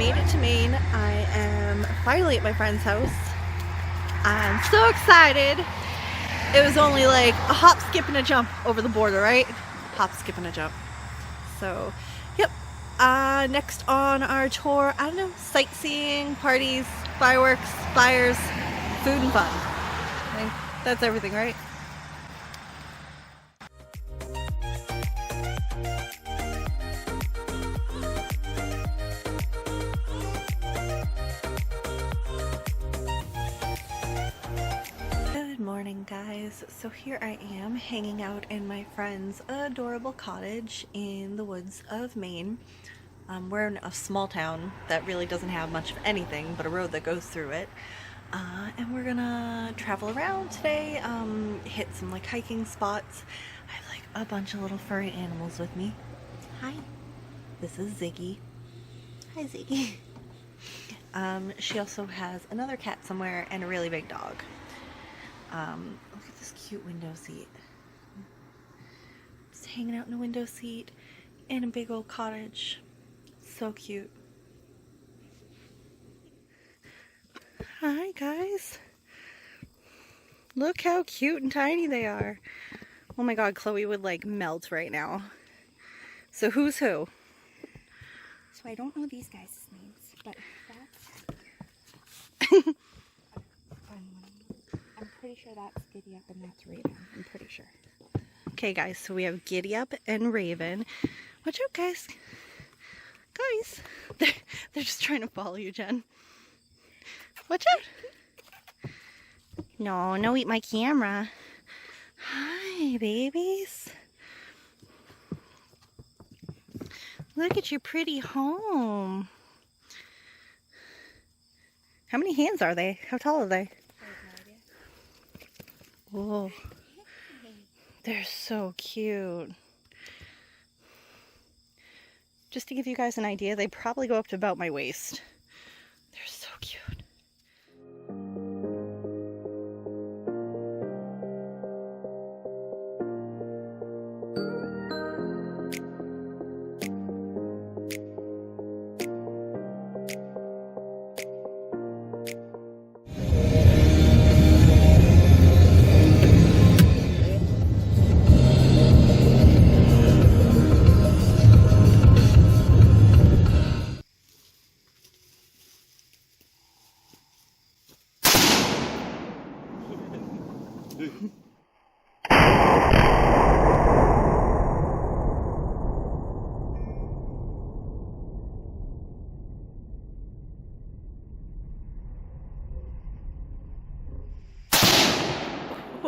made it to Maine. I am finally at my friend's house. I'm so excited. It was only like a hop, skip, and a jump over the border, right? Hop, skip, and a jump. So, yep. Next on our tour, I don't know, sightseeing, parties, fireworks, fires, food, and fun. I think that's everything, right? Good morning, guys. So here I am hanging out in my friend's adorable cottage in the woods of Maine. We're in a small town that really doesn't have much of anything but a road that goes through it. And we're gonna travel around today, hit some like hiking spots. I have like a bunch of little furry animals with me. Hi, this is Ziggy. Hi, Ziggy. She also has another cat somewhere and a really big dog. Look at this cute window seat. Just hanging out in a window seat in a big old cottage. So cute. Hi guys. Look how cute and tiny they are. Oh my god, Chloe would like melt right now. So who's who? So I don't know these guys' names, but that's I'm pretty sure that's Giddy Up and that's Raven. I'm pretty sure. Okay guys, so we have Giddy Up and Raven. Watch out guys. Guys, they're just trying to follow you, Jen. Watch out. No, eat my camera. Hi, babies. Look at your pretty home. How many hands are they? How tall are they? Whoa. They're so cute. Just to give you guys an idea, they probably go up to about my waist. They're so cute.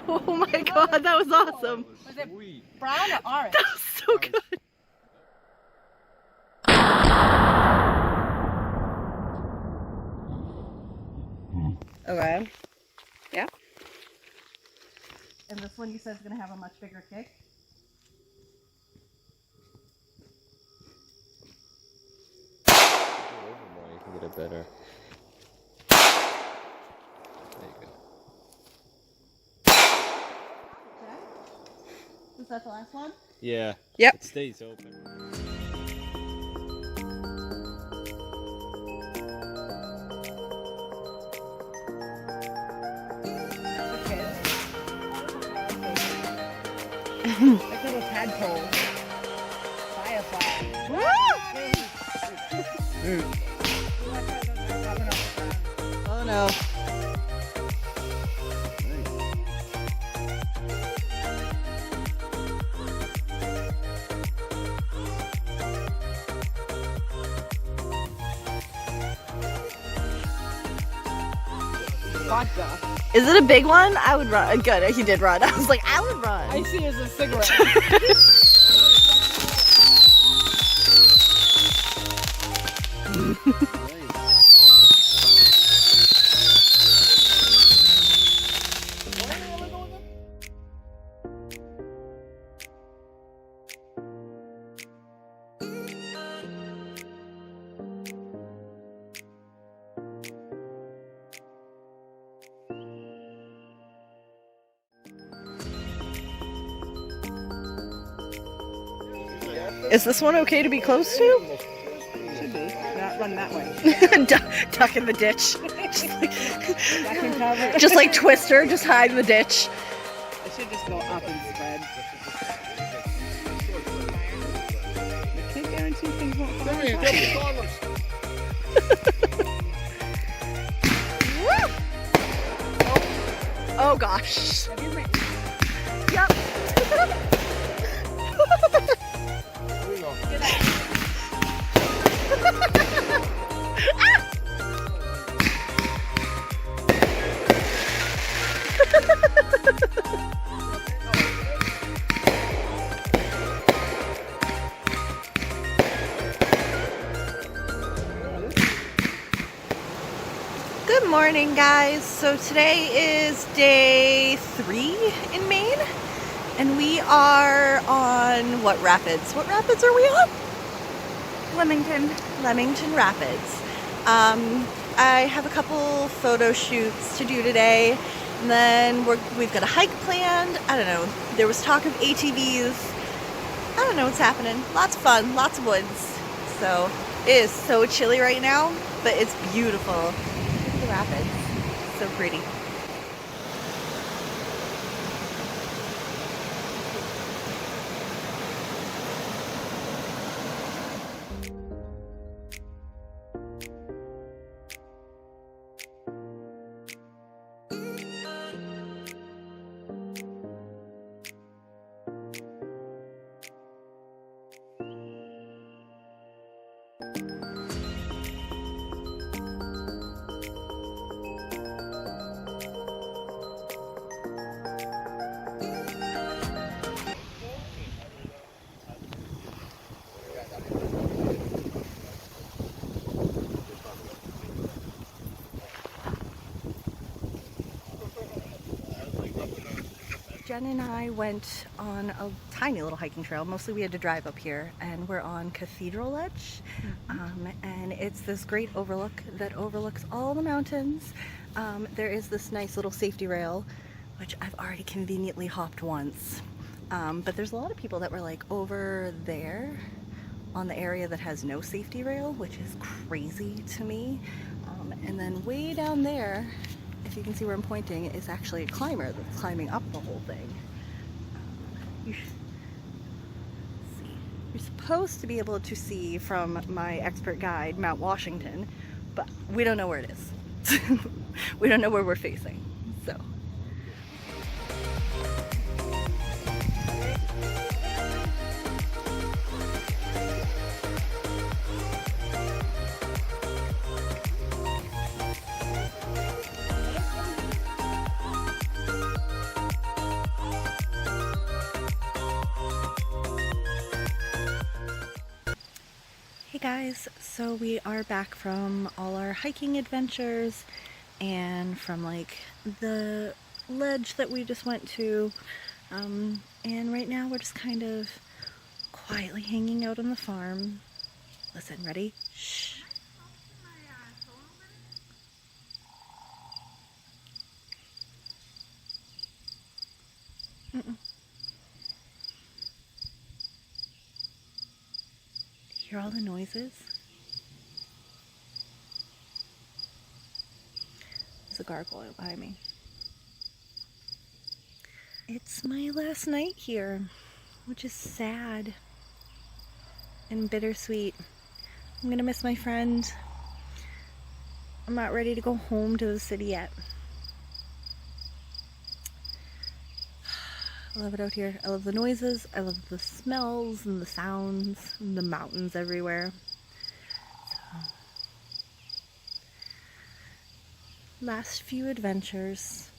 Oh my god, that was awesome. Was it brown or orange? That was so good. Okay. Yeah. And this one you said is going to have a much bigger kick? You can get it better. There you go. Was that the last one? Yeah. Yep. It stays open. Like little tadpoles. Firefly. Oh no. Vodka. Is it a big one? I would run. Good, he did run. I was like, I would run. I see it as a cigarette. Is this one okay to be close to? Should be. Yeah. run that way. Duck in the ditch. That can cover. Just like Twister, just hide in the ditch. It should just go up and spread. I can't guarantee things won't fall apart. Oh gosh. Have you written? Yep. Good morning, guys. So today is day 3 in Maine, and we are on what rapids? What rapids are we on? Leamington Rapids. I have a couple photo shoots to do today, and then we've got a hike planned. I don't know. There was talk of ATVs. I don't know what's happening. Lots of fun, lots of woods. So it is so chilly right now, but it's beautiful. Look at the rapids. So pretty. Jen and I went on a tiny little hiking trail. Mostly we had to drive up here, and we're on Cathedral Ledge. And it's this great overlook that overlooks all the mountains. There is this nice little safety rail, which I've already conveniently hopped once. But there's a lot of people that were like over there on the area that has no safety rail, which is crazy to me. And then way down there, if you can see where I'm pointing, is actually a climber that's climbing up the whole thing. You're supposed to be able to see from my expert guide, Mount Washington, but we don't know where it is. We don't know where we're facing, so. Hey guys, so we are back from all our hiking adventures and from like the ledge that we just went to, and right now we're just kind of quietly hanging out on the farm. Listen, ready? Shh. Hear all the noises? There's a gargoyle behind me. It's my last night here, which is sad and bittersweet. I'm gonna miss my friend. I'm not ready to go home to the city yet. I love it out here. I love the noises, I love the smells and the sounds, and the mountains everywhere. So, last few adventures.